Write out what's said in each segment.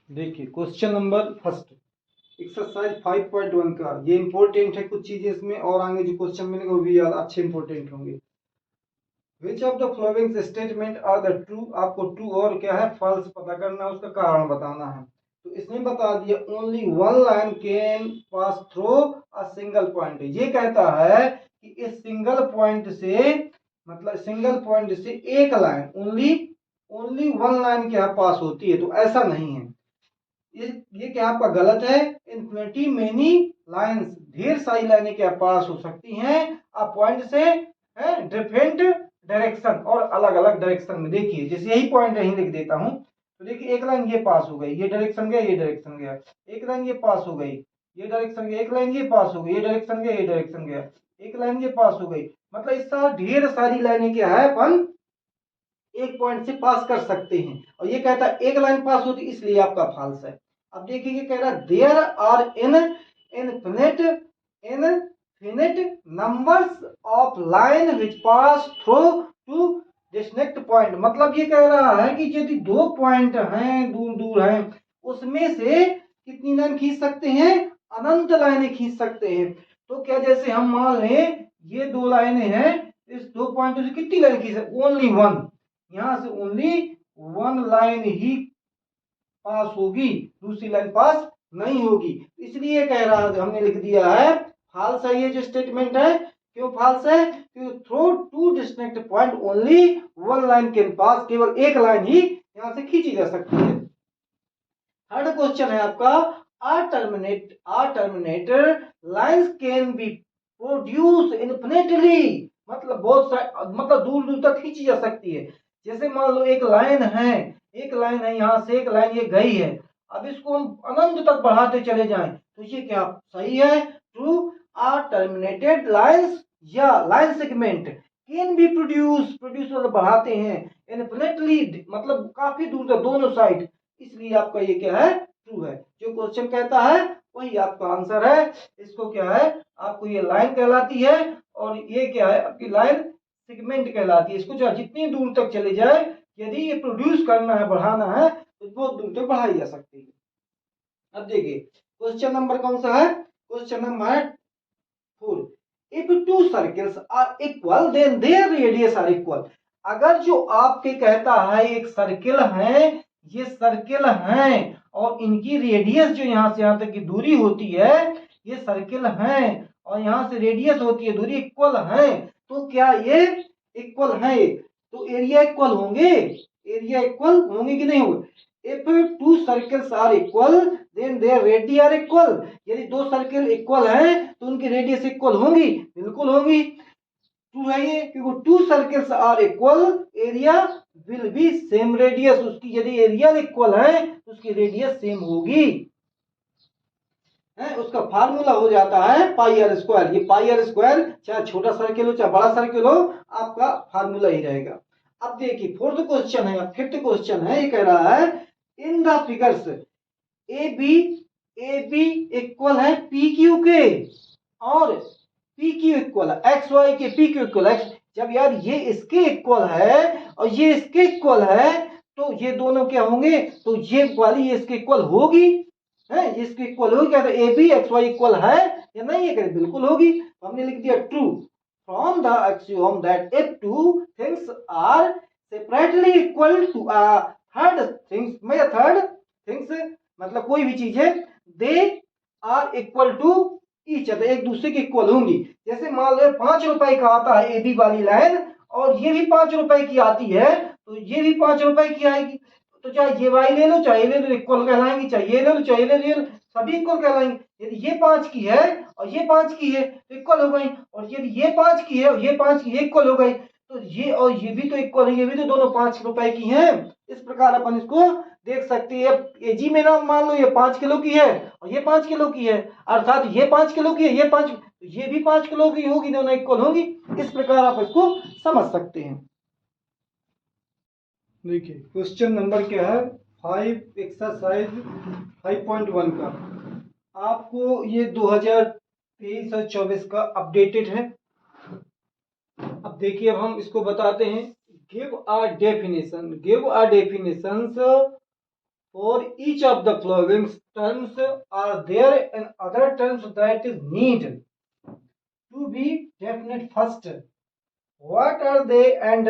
देखिए question number first exercise 5.1 का ये इंपॉर्टेंट है, कुछ चीजें इसमें और आगे जो क्वेश्चन मिलेंगे वो भी अच्छे इंपॉर्टेंट होंगे। Which of the following statement are the true, आपको ट्रू और क्या है फॉल्स पता करना है, उसका कारण बताना है। तो इसने बता दिया only one line can pass through a single point. ये कहता है कि इस सिंगल पॉइंट से मतलब सिंगल पॉइंट से एक लाइन ओनली वन लाइन क्या पास होती है, तो ऐसा नहीं है। ये क्या आपका गलत है। इन्फिनिटी मेनी लाइंस, ढेर सारी लाइनें क्या पास हो सकती हैं अ पॉइंट से डिफरेंट डायरेक्शन और अलग अलग डायरेक्शन में। देखिए जैसे यही पॉइंट यहीं लिख देता हूं, तो देखिए एक लाइन ये पास हो गई, ये डायरेक्शन गया, ये डायरेक्शन गया। एक लाइन ये पास हो गई, ये डायरेक्शन गया। एक लाइन ये पास हो गई, ये डायरेक्शन गया, ये डायरेक्शन गया। एक लाइन ये पास हो गई। मतलब इस तरह ढेर सारी लाइनें क्या है अपन एक पॉइंट से पास कर सकते हैं। और ये कहता है एक लाइन पास होती, इसलिए आपका फॉल्स है। अब देखिए ये कह रहा है there are infinite numbers of line which pass through two disconnect point. मतलब ये कह रहा है कि यदि दो पॉइंट हैं दूर दूर हैं, उसमें से कितनी लाइन खींच सकते हैं, अनंत लाइनें खींच सकते हैं। तो क्या जैसे हम मान लें ये दो लाइनें हैं, इस दो पॉइंटों से कितनी लाइन खींच सकते, ओनली वन। यहां से ओनली वन लाइन ही पास होगी, दूसरी लाइन पास नहीं होगी। इसलिए कह रहा है, हमने लिख दिया है फॉल्स है ये जो स्टेटमेंट है। क्यों फॉल्स है, क्योंकि through two disconnect point only one line can pass, केवल एक लाइन ही यहां से खींची जा सकती है। थर्ड क्वेश्चन है आपका are terminator lines can be produce infinitely. मतलब बहुत मतलब दूर दूर तक खींची जा सकती है। जैसे मान लो एक लाइन है यहां से एक लाइन ये गई है, अब इसको हम अनंत तक बढ़ाते चले जाएं, तो ये क्या सही है, ट्रू। आर टर्मिनेटेड लाइंस या line segment can be produce मतलब बढ़ाते हैं इन्फिनिटली, मतलब काफी दूर तक दोनों साइड, इसलिए आपका ये क्या है, ट्रू है। जो क्वेश्चन कहता है वही आपका आंसर है। इसको क्या है, आपको ये लाइन कहलाती है और ये क्या है आपकी लाइन सेगमेंट कहलाती है। इसको जो जितनी दूर तक चले जाए, यदि ये प्रोड्यूस करना है बढ़ाना है तो बहुत दूर तक बढ़ाई जा सकती है। अब देखिए क्वेश्चन नंबर कौन सा है, question number 4। If two circles are equal then their radius are equal. अगर जो आपके कहता है एक सर्किल है, ये सर्किल है और इनकी रेडियस जो यहां से यहां तक की दूरी होती है, ये सर्किल है और यहां से रेडियस होती है, दूरी इक्वल है, तो क्या ये इक्वल है, तो एरिया इक्वल होंगे, एरिया इक्वल होंगे कि नहीं होंगे। If two circles are equal then their radius are equal. यदि दो सर्किल इक्वल हैं तो उनकी रेडियस इक्वल होंगी, बिल्कुल होंगी। ट्रू है ये, क्योंकि two circles are equal area will be same radius. उसकी यदि एरिया इक्वल है तो उसकी रेडियस सेम होगी है। उसका फार्मूला हो जाता है पाई आर स्क्वायर। ये पाई आर स्क्वायर चाहे छोटा सर्किल हो चाहे बड़ा सर्किल हो, आपका फार्मूला ही रहेगा। अब देखिए फोर्थ क्वेश्चन है, फिफ्थ क्वेश्चन है, ये कह रहा है in the figures A B equal है पी क्यू के और पी क्यू इक्वल है एक्स वाई के, पी क्यू इक्वल एक्स। जब यार ये इसके इक्वल है और ये इसके इक्वल है, तो ये दोनों क्या होंगे, तो ये वाली ये इसके इक्वल होगी है, ये इसके इक्वल होगी क्या, तो A B X Y equal है या नहीं है, करें बिल्कुल होगी। तो हमने लिख दिया true from the axiom that if two things are separately equal to a third things, में थर्ड थिंग्स मतलब कोई भी चीज है, they are equal to each other, एक दूसरे के इक्वल होंगी। जैसे मान लो 5 रुपए का आता है ए बी वाली लाइन और ये भी 5 रुपए की आती है, तो ये भी 5 रुपए की आएगी। तो चाहे ये वाई ले लो चाहे ले लो, इक्वल कहलाएंगी, चाहे ये ले लो चाहे ले लो, सभी इक्वल कहलाएंगे। यदि ये 5 की है और ये 5 की है तो इक्वल हो गई, और यदि ये 5 की है और ये 5 की, इक्वल हो गई। तो ये और ये भी तो इक्वल है, ये भी तो दोनों 5 रुपए की हैं। इस प्रकार अपन इसको देख सकते हैं। एजी में ना मान लो ये 5 किलो की है और ये 5 किलो की है, अर्थात ये 5 किलो की है, ये 5, ये भी 5 किलो की होगी, दोनों इक्वल होगी। इस प्रकार आप इसको समझ सकते हैं। देखिए क्वेश्चन नंबर क्या है, 5 एक्सरसाइज 5.1 का। आपको ये 2023 और 24 का अपडेटेड है। अब देखिए अब हम इसको बताते हैं। Give a definition For each of the following terms are there and other terms that is need to be definite first. What are they and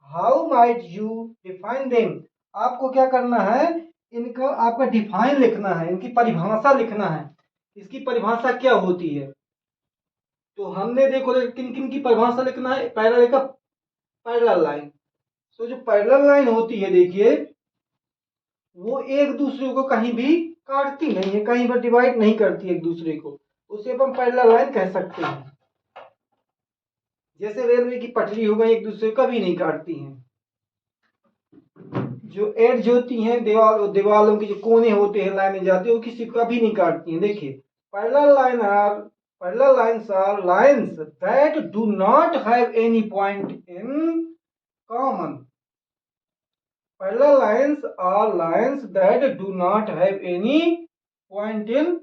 how might you define them? आपको क्या करना है, इनका आपका डिफाइन लिखना है, इनकी परिभाषा लिखना है, इसकी परिभाषा क्या होती है। तो हमने देखो किन किन की परिभाषा लिखना है। पहला देखा पैरेलल लाइन। तो जो पैरेलल लाइन होती है देखिए, वो एक दूसरे को कहीं भी काटती नहीं है, कहीं पर डिवाइड नहीं करती एक दूसरे को, उसे अपन पैरेलल लाइन कह सकते हैं। जैसे रेलवे की पटरी हो गई, एक दूसरे को कभी नहीं काटती हैं। जो एड्ज होती हैं दीवालों की, जो कोने होते हैं लाइनें जाती है, वो किसी को कभी नहीं काटती हैं। देखिए parallel lines are lines that do not have any point in common. Parallel lines are lines that do not have any point in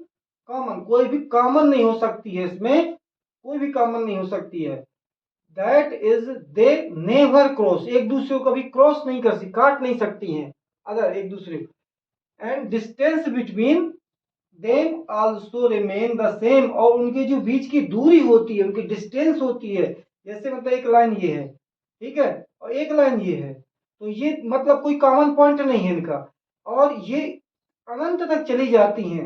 common. कोई भी कॉमन नहीं हो सकती है, इसमें कोई भी कॉमन नहीं हो सकती है। That is they never cross, एक दूसरे को कभी क्रॉस नहीं कर सकती, काट नहीं सकती हैं अदर एक दूसरे को। And distance between them also remain the same, और उनके जो बीच की दूरी होती है, उनकी डिस्टेंस होती है। जैसे मतलब एक लाइन ये है, ठीक है, और एक लाइन ये है, तो ये मतलब कोई कॉमन पॉइंट नहीं है इनका, और ये अनंत तक चली जाती हैं,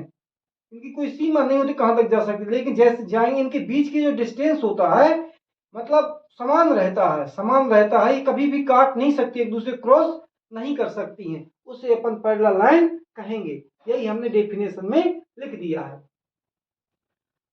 इनकी कोई सीमा नहीं होती कहां तक जा सकती। लेकिन जैसे जाएंगे, इनके बीच की जो डिस्टेंस होता है मतलब समान रहता है, ये कभी भी काट नहीं सकती, एक दूसरे क्रॉस नहीं कर सकती हैं, उसे अपन पैरेलल लाइन कहेंगे। यही हमने डेफिनेशन में लिख दिया है।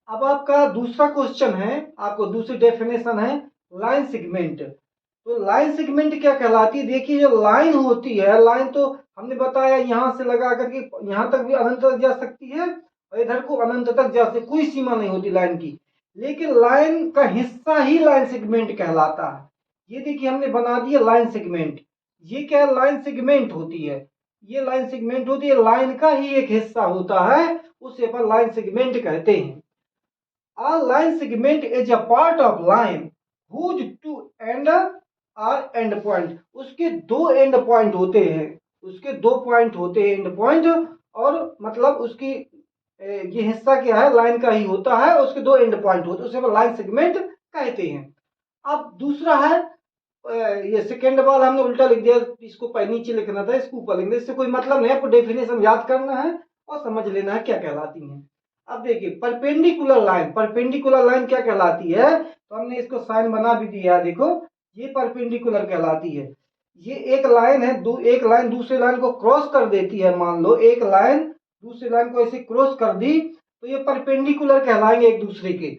अब आपका दूसरा क्वेश्चन है, आपको दूसरी डेफिनेशन है लाइन सेगमेंट। तो लाइन सेगमेंट क्या कहलाती है? देखिए जो लाइन होती है, लाइन तो हमने बताया यहां से लगा करके यहां तक भी अनंत तक जा सकती है, और इधर को अनंत तक जा सकती, कोई सीमा नहीं होती लाइन की। लेकिन लाइन का हिस्सा ही लाइन सेगमेंट कहलाता है। ये देखिए हमने बना दिया लाइन सेगमेंट। ये क्या लाइन सेगमेंट होती है? ये लाइन सेगमेंट होती है, लाइन का ही एक हिस्सा होता है, उसे अपन लाइन सेगमेंट कहते हैं। A line segment is a part of line whose two end are end point। उसके दो एंड पॉइंट होते हैं, उसके दो पॉइंट होते हैं एंड पॉइंट, और मतलब उसकी ये हिस्सा क्या है, लाइन का ही होता है, उसके दो एंड पॉइंट होते हैं, उसे लाइन सेगमेंट कहते हैं। अब दूसरा है ये सेकेंड वाला हमने उल्टा लिख दिया, इसको नीचे लिखना था, इसको ऊपर लिख दिया, इससे कोई मतलब नहीं, आपको डेफिनेशन याद करना है और समझ लेना है क्या कहलाती है। अब देखिए परपेंडिकुलर लाइन क्या कहलाती है? तो हमने इसको साइन बना भी दिया है, देखो ये परपेंडिकुलर कहलाती है। ये एक लाइन है, एक लाइन दूसरे लाइन को क्रॉस कर देती है। मान लो एक लाइन दूसरी लाइन को ऐसे क्रॉस कर दी, तो ये परपेंडिकुलर कहलाएंगे एक दूसरे के।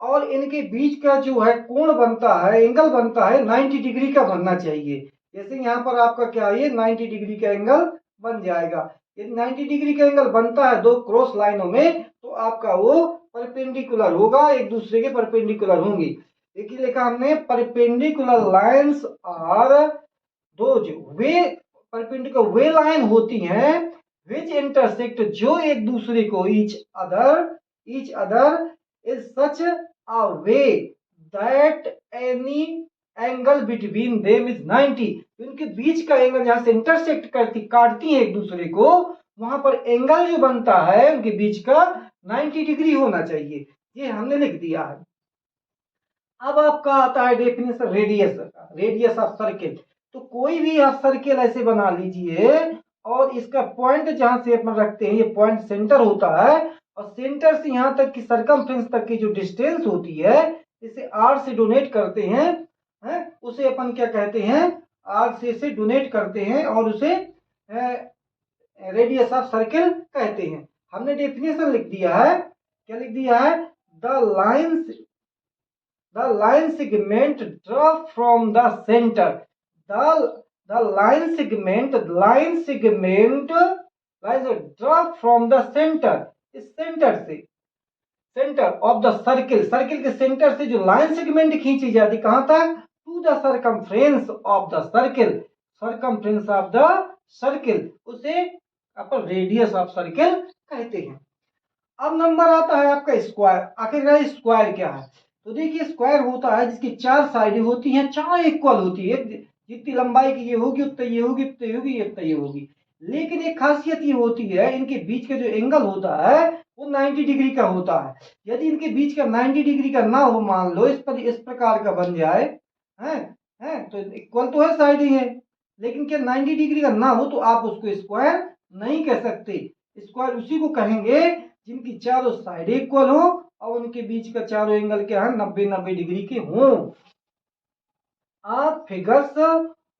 और इनके बीच का जो है कोण बनता है, एंगल बनता है, 90 डिग्री का बनना चाहिए। जैसे यहाँ पर आपका क्या है, 90 डिग्री का एंगल बन जाएगा। यदि 90 डिग्री का एंगल बनता है दो क्रॉस लाइनों में, तो आपका वो परपेंडिकुलर होगा, एक दूसरे के परपेंडिकुलर होंगे। देखिए लिखा हमने perpendicular lines are those way, perpendicular वे लाइन होती हैं विच इंटरसेक्ट, जो एक दूसरे को each other is such a way that any angle between them is 90। उनके बीच का एंगल जहां से इंटरसेक्ट करती काटती है एक दूसरे को, वहां पर एंगल जो बनता है उनके बीच का 90 डिग्री होना चाहिए। ये हमने लिख दिया है। अब आपका आता है डेफिनेशन रेडियस ऑफ सर्किल। तो कोई भी आप सर्किल ऐसे बना लीजिए, और इसका पॉइंट जहां से अपन रखते हैं, ये पॉइंट सेंटर होता है, और सेंटर से यहां तक की सरकमफ्रेंस तक की जो डिस्टेंस होती है, इसे आर से डोनेट करते हैं, उसे अपन क्या कहते हैं, आर से डोनेट करते हैं, और उसे रेडियस ऑफ सर्किल कहते हैं। हमने डेफिनेशन लिख दिया है, क्या लिख दिया है? The line segment draw from the center, the line segment draw from the center, इस सेंटर ऑफ द सर्किल के सेंटर से जो लाइन सेगमेंट खींची जाती कहां तक? To the circumference of the circle, उसे अपन रेडियस ऑफ सर्किल कहते हैं। अब नंबर आता है आपका स्क्वायर। आखिरकार स्क्वायर क्या है? तो देखिए स्क्वायर होता है जिसकी चार साइडें होती हैं, चार इक्वल होती है, जितनी लंबाई की ये होगी उतनी ये होगी, उतनी होगी, उतनी ये होगी। लेकिन एक खासियत ये होती है, इनके बीच का जो एंगल होता है वो 90 डिग्री का होता है। यदि इनके बीच का 90 डिग्री का ना हो, मान लो इस प्रकार का बन जाए, है तो इक्वल तो है साइड ही है, लेकिन क्या 90 डिग्री का ना हो तो आप उसको स्क्वायर नहीं कह सकते। स्क्वायर उसी को कहेंगे जिनकी चारों साइड इक्वल हो और उनके बीच का चारों एंगल क्या है, 90 डिग्री के हों। Figures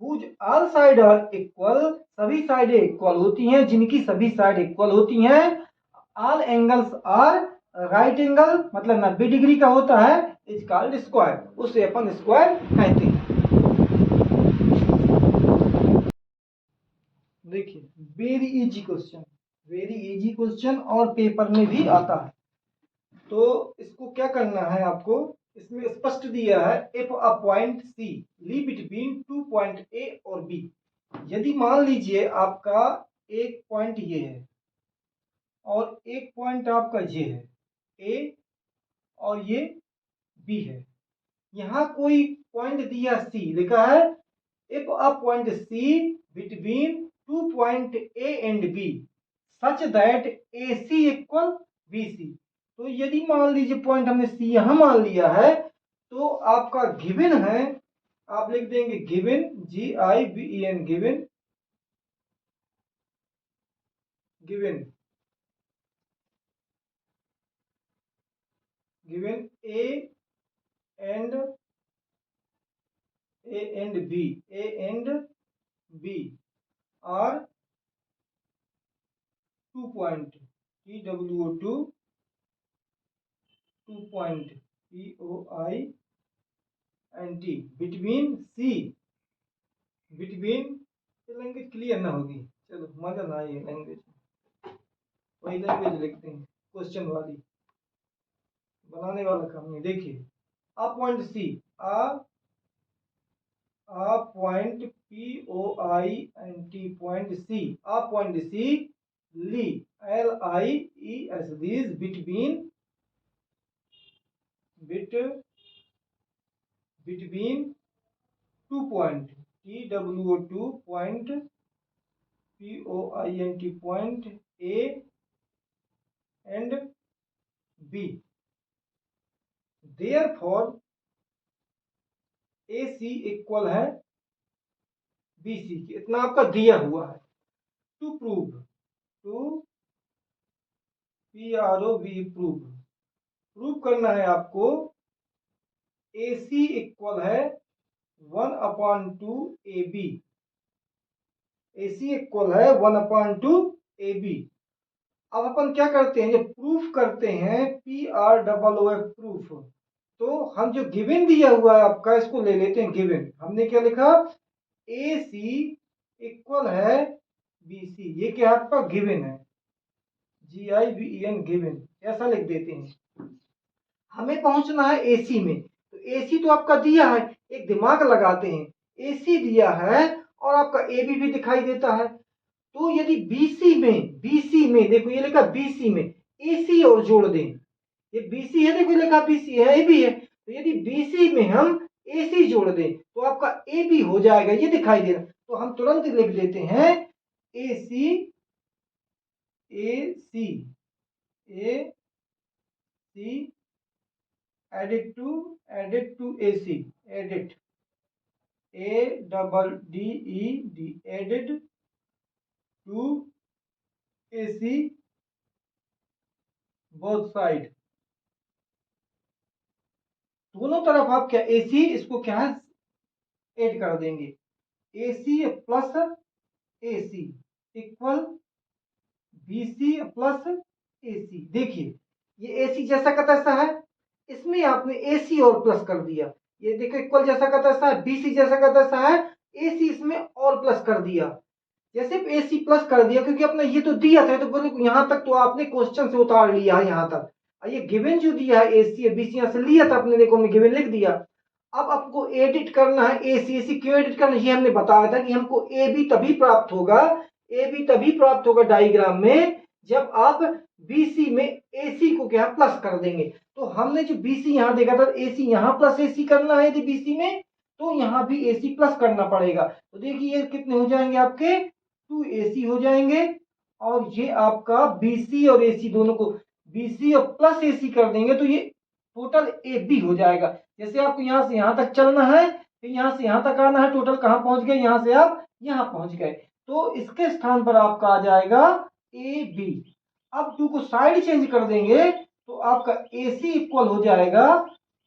whose all side are equal, सभी साइडें इक्वल होती हैं, जिनकी सभी साइड इक्वल होती हैं। All angles are right angle, मतलब 90 डिग्री का होता है, इज कॉल्ड स्क्वायर, उसे अपन स्क्वायर कहते हैं। देखिए very easy question, very easy question और पेपर में भी आता है। तो इसको क्या करना है आपको, इसमें स्पष्ट दिया है if a point C lie between 2 point A और बी। यदि मान लीजिए आपका एक पॉइंट ये है और एक पॉइंट आपका ये है, ए और ये बी है, यहां कोई पॉइंट दिया सी, लिखा है if a point C between 2 point A and B such that A C equal B C. तो यदि मान लीजिए पॉइंट हमने सी यहां मान लिया है, तो आपका गिवन है, आप लिख देंगे given, GIVEN, given, given, given A and B, A and B are 2 point, TWO2, 2 point, POINT, between C, between, language clear ना होगी, चलो मजा ना आए लैंग्वेज, वही लैंग्वेज लिखते हैं क्वेश्चन वाली, बनाने वाला काम नहीं। देखिए a point C, a point POINT point C, a point C lie, LIES, this between, between 2 point, TWO2 point, POINT point A and B, therefore AC equal है BC की, इतना आपका दिया हुआ है। To prove, to PROV, prove करना है आपको AC इक्वल है 1/2 AB, AC इक्वल है 1/2 AB। अब अपन क्या करते हैं, जब प्रूफ करते हैं, PROOF, प्रूफ, तो हम जो गिवन दिया हुआ है आपका, इसको ले लेते हैं गिवन। हमने क्या लिखा, AC इक्वल है BC, ये क्या आपका गिवन है, GIVEN, गिवन, ऐसा लिख देते हैं। हमें पहुंचना है AC में, तो AC तो आपका दिया है, एक दिमाग लगाते हैं, AC दिया है और आपका AB भी दिखाई देता है, तो यदि BC में देखो ये लिखा BC में AC और जोड़ दें, ये BC है, देखो लिखा BC है, AB है, तो यदि BC में हम AC जोड़ दें तो आपका AB हो जाएगा, ये दिखाई दे रहा, तो हम तुरंत लिख देते हैं AC, added to AC, added, ADDED, added to AC both side, दोनों तरफ आप क्या AC, इसको क्या है ऐड कर देंगे, AC plus AC equal BC plus AC। देखिए ये AC जैसा का तैसा है, इसमें आपने AC और प्लस कर दिया, ये देखो इक्वल जैसा का तैसा है, BC जैसा का तैसा है, AC इसमें और प्लस कर दिया, जैसे AC प्लस कर दिया, क्योंकि अपना ये तो दिया था, तो बोले यहां तक तो आपने क्वेश्चन से उतार लिया है यहां तक, ये गिवन जो दिया है AC है BC, यहां से लिया था अपने, देखो हमने गिवन लिख दिया। अब आपको एडिट करना है AC क्यों एडिट करना है, ये हमने बताया था कि हमको AB तभी प्राप्त होगा, AB तभी प्राप्त होगा डायग्राम में जब आप BC में AC को क्या प्लस कर देंगे। तो हमने जो BC यहां देखा था, AC यहां प्लस AC करना है यदि BC में, तो यहां भी AC प्लस करना पड़ेगा। तो देखिए ये कितने हो जाएंगे आपके 2AC हो जाएंगे, और ये आपका BC और AC दोनों को BC और प्लस AC कर देंगे तो ये टोटल AB हो जाएगा। जैसे आपको यहाँ से यहाँ तक चलना है, फिर यहाँ से यहाँ तक आना है, टोटल कहाँ पहुंच गए, यहाँ से आप यहाँ पहुंच गए, तो इसके स्थान पर आपका आ जाएगा AB। अब 2 को साइड चेंज कर देंगे तो आपका AC इक्वल हो जाएगा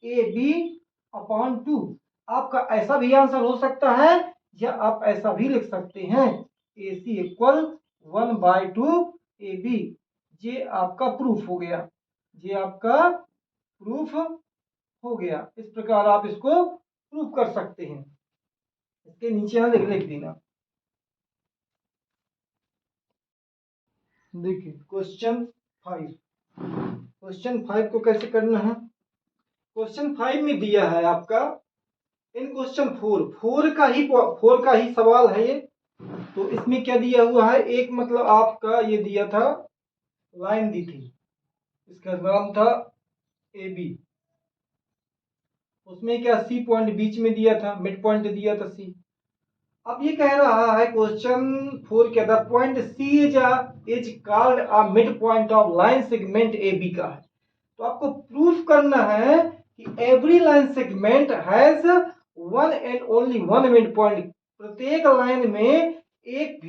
AB/2। आपका ऐसा भी आंसर हो सकता है, या आप ऐसा भी लिख सकते हैं AC इक्वल 1/2 AB। ये आपका प्रूफ हो गया, ये आपका प्रूफ हो गया। इस प्रकार आप इसको प्रूफ कर सकते हैं। इसके नीचे यहाँ लिख देना। देखिए क्वेश्चन 5, क्वेश्चन 5 को कैसे करना है। क्वेश्चन 5 में दिया है आपका इन क्वेश्चन 4 का ही सवाल है ये। तो इसमें क्या दिया हुआ है, एक मतलब आपका ये दिया था, लाइन दी थी, इसका नाम था AB, उसमें क्या C पॉइंट बीच में दिया था, मिड पॉइंट दिया था C। अब ये कह रहा है क्वेश्चन 4 के, the point C is called a midpoint of line segment AB का है। तो आपको प्रूफ करना है कि every line segment has one and only one mid point. प्रत्येक लाइन में एक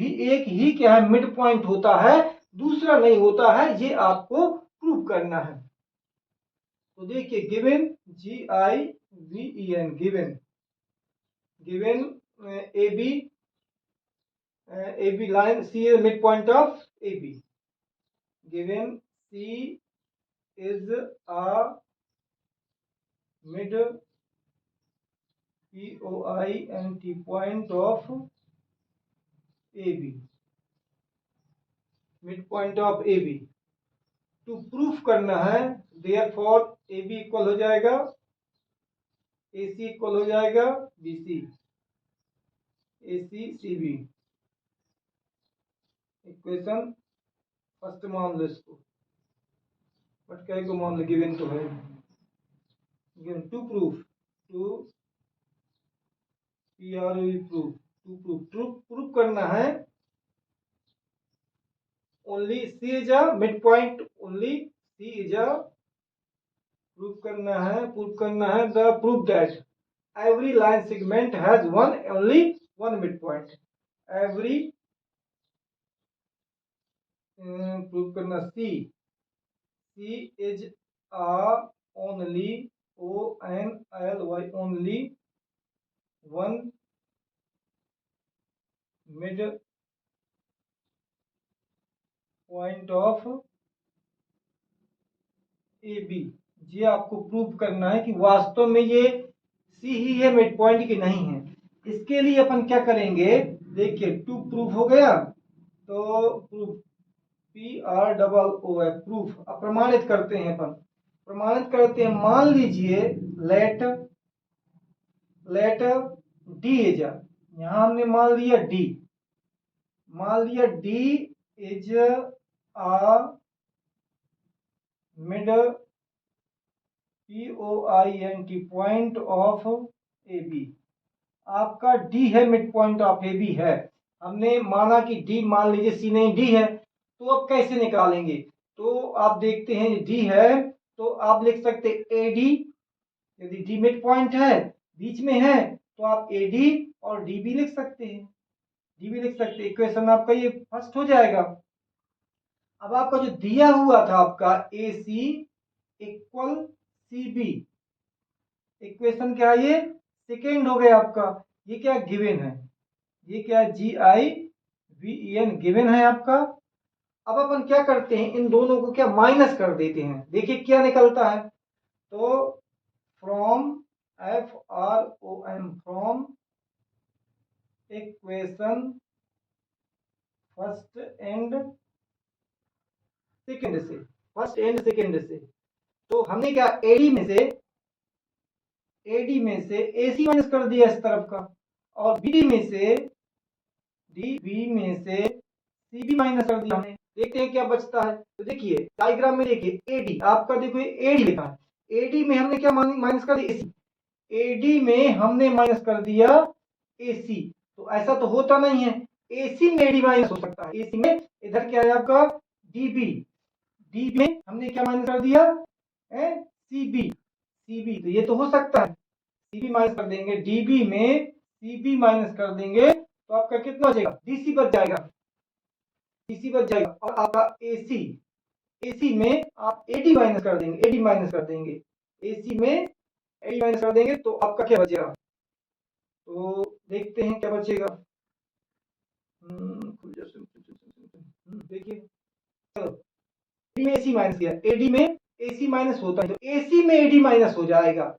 ही क्या है, मिड पॉइंट होता है, दूसरा नहीं होता है। ये आपको प्रूफ करना है। तो देखिए given GIVEN given AB line C is midpoint of AB. Given C is a mid POINT point of AB, midpoint of AB। To proof करना है, therefore AB इक्वल हो जाएगा AC इक्वल हो जाएगा BC, AC CB। Equation first मान लो इसको, but क्या को मान लो, गिवन तो है, given to proof, to proof करना है only C is a midpoint, only C is a, proof करना है the proof that every line segment has one only one midpoint. Every proof करना C इज a only ONLY only one mid point of AB। ये आपको proof करना है कि वास्तव में ये C ही है मिड पॉइंट की नहीं है। इसके लिए अपन क्या करेंगे, देखिए टू प्रूफ हो गया, तो प्रूफ PROO है प्रूफ। अब प्रमाणित करते हैं, अपन प्रमाणित करते हैं। मान लीजिए लेट D इज, यहां हमने मान लिया D is a mid POINT point of AB। आपका D है मिड पॉइंट ऑफ AB है। हमने माना कि D, मान लीजिए C नहीं D है, तो अब कैसे निकालेंगे। तो आप देखते हैं D है तो आप लिख सकते AD, यदि D मिड पॉइंट है, बीच में है, तो आप AD और D भी लिख सकते हैं, इक्वेशन आपका ये फर्स्ट हो जाएगा। अब आपका जो दिया हुआ था आपका AC इक्वल CB, इक्वेशन क्या है, ये सेकेंड हो गया आपका। ये क्या गिवन है, ये क्या GIVEN गिवन है आपका। अब अपन क्या करते हैं, इन दोनों को क्या माइनस कर देते हैं, देखिए क्या निकलता है। तो from FROM from equation first and second से, तो हमने क्या AD में से AC माइनस कर दिया इस तरफ का, और DB में से CB माइनस कर दिया हमने। देखते हैं क्या बचता है। तो देखिए डायग्राम में देखिए AD, आपका देखो AD लिखा है, AD में हमने क्या माइनस कर दिया, AD में हमने माइनस कर दिया AC। तो ऐसा तो होता नहीं है, AC में AD माइनस हो सकता है। AC में इधर क्या है आपका DB, DB में हमने क्या माइनस कर दिया CB, CB तो ये तो हो सकता है, CB माइनस कर देंगे, DB में CB माइनस कर देंगे तो आपका कितना बचेगा DC बच जाएगा, DC बच जाएगा। और आपका AC, AC में आप AD माइनस कर देंगे, AD माइनस कर देंगे, AC में AD माइनस कर देंगे तो आपका क्या बचेगा, तो देखते हैं क्या बचेगा। देखिए चलो AD में AC माइनस किया, AD में AC माइनस होता है तो AC में AD माइनस हो जाएगा,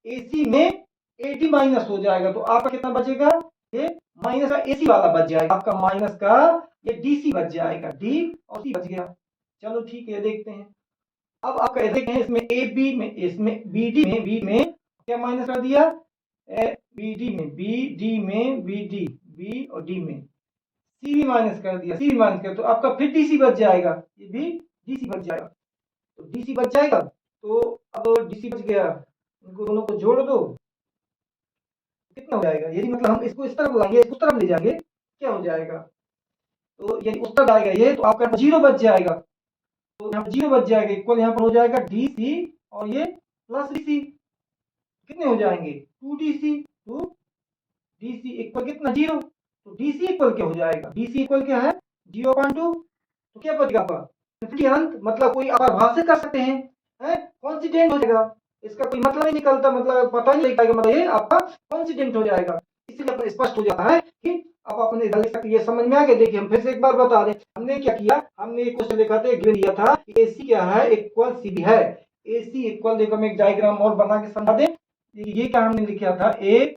AC में AD माइनस हो जाएगा तो आपका कितना बचेगा, ये माइनस का AC वाला बच जाएगा, आपका माइनस का ये DC बच जाएगा, D और C बच गया। चलो ठीक है देखते हैं। अब आप कह देखते हैं इसमें AB में, इसमें BD में क्या माइनस कर दिया, BD में BD में BD, B और D में CB माइनस कर दिया, CB माइनस कर तो आपका फिर DC बच जाएगा, ये भी DC बच जाएगा, तो DC बच जाएगा तो अब DC बच गया, इनको दोनों को जोड़ दो कितना हो जाएगा, यदि मतलब हम इसको इस तरफ लाएंगे इसको उस तरफ ले जाएंगे क्या हो जाएगा, तो यदि उस तरफ आएगा ये तो आपका 0 बच जाएगा, तो यहाँ पर 0 बच जाएगा, इक्वल यहाँ पर हो जाएगा DC और ये प्लस DC, कितने हो जाएंगे 2DC, 2DC इक्वल कितना 0, तो DC इक्वल क्या हो जाएगा, DC इक्वल क्या है 0.2, तो क्या बचेगा आपका अंत, मतलब कोई आप भाषित कर सकते हैं, कॉन्सिडेंट हो जाएगा, इसका कोई मतलब नहीं निकलता, मतलब पता नहीं लगता मतलब ये आपका कॉन्सिडेंट हो जाएगा, इसलिए अपना स्पष्ट हो जाता है कि अब आपने देख सकते ये समझ में आ गया। देखिए हम फिर से एक बार बता दें हमने क्या किया, हमने एक क्वेश्चन लिखा था गिवन दिया था AC क्या है इक्वल CB है, AC इक्वल देखो हम एक डायग्राम और बना के समझा दें, ये क्या हमने लिखा था AB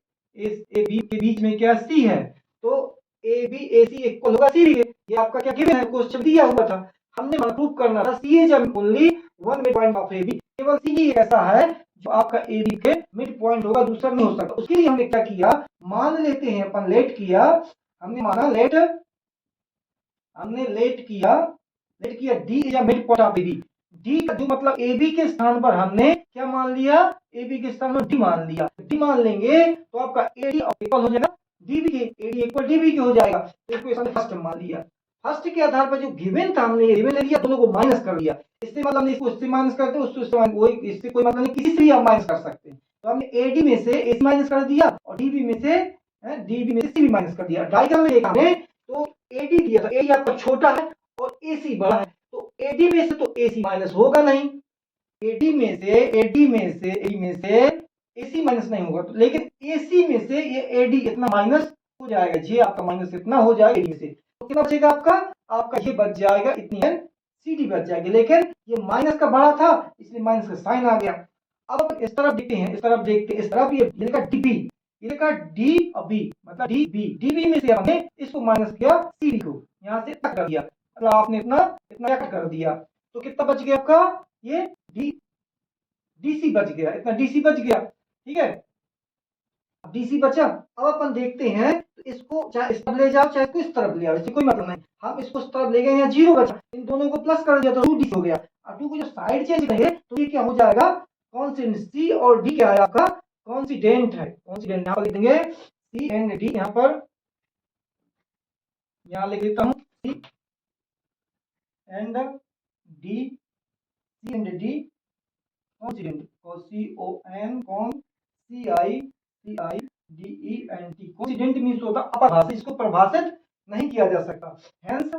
के बीच में क्या C है, तो AB AC इक्वल होगा CB, ये आपका क्या गिवन है क्वेश्चन दिया हुआ था, हमने प्रूव करना था C is only one midpoint of AB, केवल C ही ऐसा है जो आपका AB के मिड पॉइंट होगा, दूसरा नहीं हो सकता। उसके लिए हमने क्या किया, मान लेते हैं अपन लेट किया, हमने माना लेट, हमने लेट किया D is mid point of AB, D का जो मतलब AB के स्थान पर हमने क्या मान लिया, AB के स्थान पर D मान लिया, D मान लेंगे तो आपका AD इक्वल हो जाएगा DB के, AD इक्वल DB के हो जाएगा, तो इक्वेशन फर्स्ट मान लिया, फर्स्ट के आधार पर जो गिवन था हमने गिवन ले लिया, दोनों को माइनस कर लिया, इससे मतलब नहीं इसको इससे माइनस करते उससे इससे कोई मतलब नहीं, किसी से भी आप माइनस कर सकते हैं, तो हमने AD में से AC माइनस कर दिया और DB में से CB माइनस कर दिया। डायग्राम में देखा हमने तो AD दिया था, AD आपका छोटा है और AC बड़ा है, तो AD में से तो AC माइनस होगा नहीं, AD में से AC माइनस नहीं होगा, तो लेकिन AC में से ये AD इतना माइनस हो जाएगा, ये आपका माइनस इतना हो जाएगा AD में से, तो कितना बचेगा आपका ये बच जाएगा इतनी है CD बच जाएगी, लेकिन ये माइनस का बड़ा था इसलिए माइनस का साइन आ गया। अब इस तरफ देखते हैं, इस तरफ देखते हैं, इस तरफ ये लिखा DB, ये लिखा D और B मतलब DB में से हमने इसको माइनस किया CD को, यहाँ से तक कर दिया, मतलब आपने इतना कर दिया, तो कितना बच गया आपका ये DC बच गया, इतना DC बच गया, ठीक है DC बचा। अब अपन देखते हैं तो इसको चाहे इस तरफ ले जाओ चाहे इसको इस तरफ ले आओ, इससे कोई मतलब नहीं, हम इसको इस तरफ ले गए यहाँ 0 बचा, इन दोनों को प्लस कर दिया तो 2DC हो गया, और 2 को जो साइड चेंज करेंगे तो ये क्या हो जाएगा कॉन्स्टेंट, C और D क्या है आपका कॉन्सिडेंट है, कॉन्सिडेंट यहाँ पर लिख देंगे C एंड D, यहाँ लिख देता हूँ C and D, C and D coincident, CONCIDENT, coincident means होता अपरिभाषित, इसको परिभाषित नहीं किया जा सकता, हेंस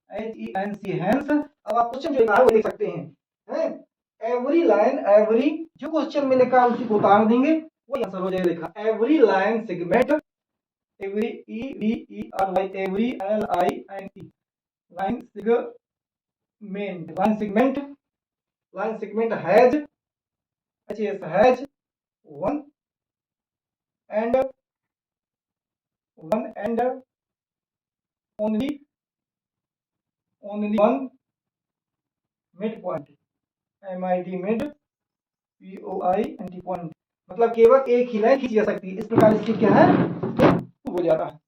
HENC हेंस। अब आप क्वेश्चन जो लिखा है वो लिख सकते हैं, एवरी लाइन, एवरी जो क्वेश्चन में लिखा है उसी को उतार देंगे वही आंसर हो जाएगा, लिखा every line segment, every EVERY every LINE line segment, line segment has one and only one midpoint, mid point, मतलब केवल एक ही लाइन खींची जा सकती है, इस प्रकार इसकी क्या है हो जाता है।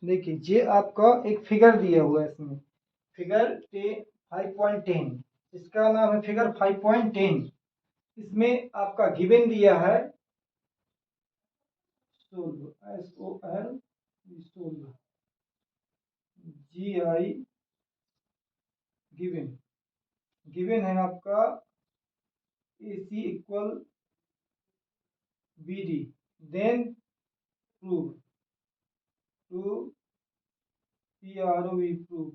देखिए ये आपका एक फिगर दिया हुआ है, इसमें फिगर 5.10, इसका नाम है फिगर 5.10। इसमें आपका गिवन दिया है solve, SOL solve, GI given, given है आपका AC equal BD, then prove to PROV prove,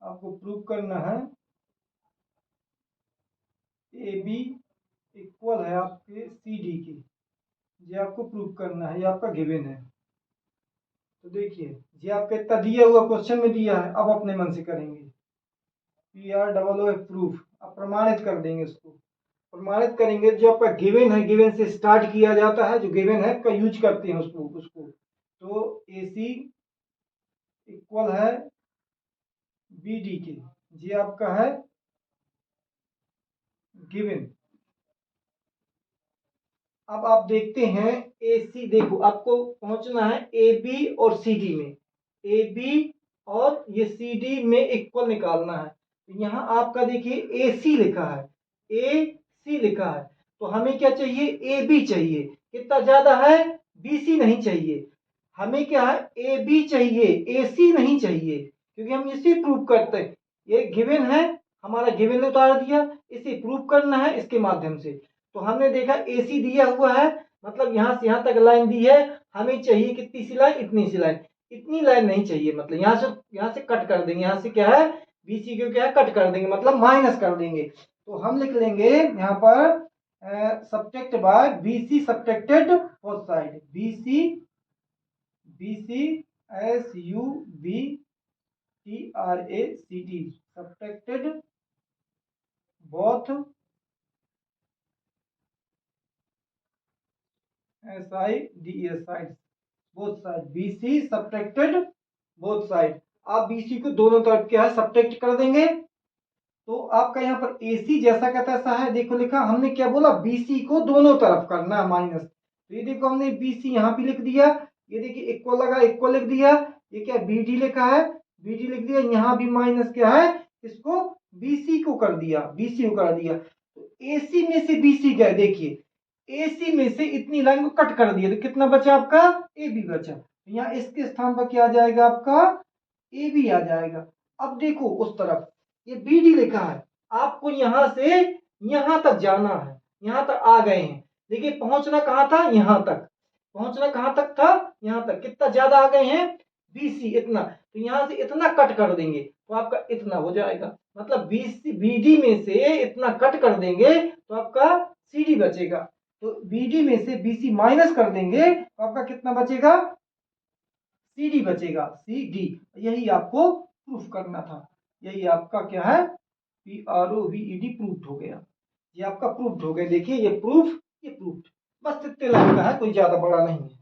आपको प्रूव करना है AB इक्वल है आपके CD के, ये आपको प्रूव करना है, ये आपका गिवन है। तो देखिए ये आपका इतना दिया हुआ क्वेश्चन में दिया है, अब अपने मन से करेंगे PROO प्रूफ, अब प्रमाणित कर देंगे इसको, प्रमाणित करेंगे। जो आपका गिवन है, गिवन से स्टार्ट किया जाता है, जो गिवन है का यूज करते हैं उसको। तो AC इक्वल है BD के, ये आपका है गिवन। अब आप देखते हैं AC, देखो आपको पहुंचना है AB और CD में, AB और ये CD में इक्वल निकालना है। यहाँ आपका देखिए AC लिखा है, AC लिखा है, तो हमें क्या चाहिए, AB चाहिए। कितना ज्यादा है, BC नहीं चाहिए, हमें क्या है, AB चाहिए, AC नहीं चाहिए, क्योंकि हम इसी प्रूव करते हैं। ये गिवन है, हमारा गिवन उतार दिया, इसे प्रूव करना है इसके माध्यम से। तो हमने देखा AC दिया हुआ है, मतलब यहां से यहां तक लाइन दी है, हमें चाहिए कितनी सी लाइन, इतनी सी लाइन, इतनी लाइन नहीं चाहिए, मतलब यहां से कट कर देंगे, यहां से क्या है BC को क्या है कट कर देंगे, मतलब माइनस कर देंगे। तो हम लिख लेंगे यहाँ पर subtract by BC subtracted both side, BC SUBTRACT subtracted both SIDES side, both side, BC subtracted both side. आप BC को दोनों तरफ क्या है सब्ट्रैक्ट कर देंगे, तो आपका यहाँ पर AC जैसा का तैसा है, देखो लिखा, हमने क्या बोला, BC को दोनों तरफ करना है माइनस। तो ये देखो हमने BC यहाँ भी लिख दिया, ये देखिए इक्वल लगा, इक्वल लिख दिया, ये क्या BD लिखा है, BD लिख दिया, यहाँ भी माइनस क्या है, इसको BC को कर दिया, BC को कर दिया। तो AC में से BC क्या है, देखिए AC में से इतनी लाइन को कट कर दिया, तो कितना बचा आपका, AB बचा। यहाँ इसके स्थान पर क्या आ जाएगा आपका, AB आ जाएगा। अब देखो उस तरफ ये BD लिखा है, आपको यहां से यहां तक जाना है, यहां तक आ गए हैं, देखिए पहुंचना कहां था, यहां तक पहुंचना, कहां तक था, यहां तक, कितना ज्यादा आ गए हैं, BC इतना, तो यहां से इतना कट कर देंगे तो आपका इतना हो जाएगा, मतलब BD में से इतना कट कर देंगे तो आपका CD बचेगा। तो BD में से BC माइनस कर देंगे तो आपका कितना बचेगा, CD बचेगा, CD। यही आपको प्रूफ करना था, यही आपका क्या है, PROVED प्रूफ हो गया, ये आपका प्रूफ हो गया। देखिए ये प्रूफ, ये प्रूफ, बस इतने लाइन का है, कोई ज्यादा बड़ा नहीं है।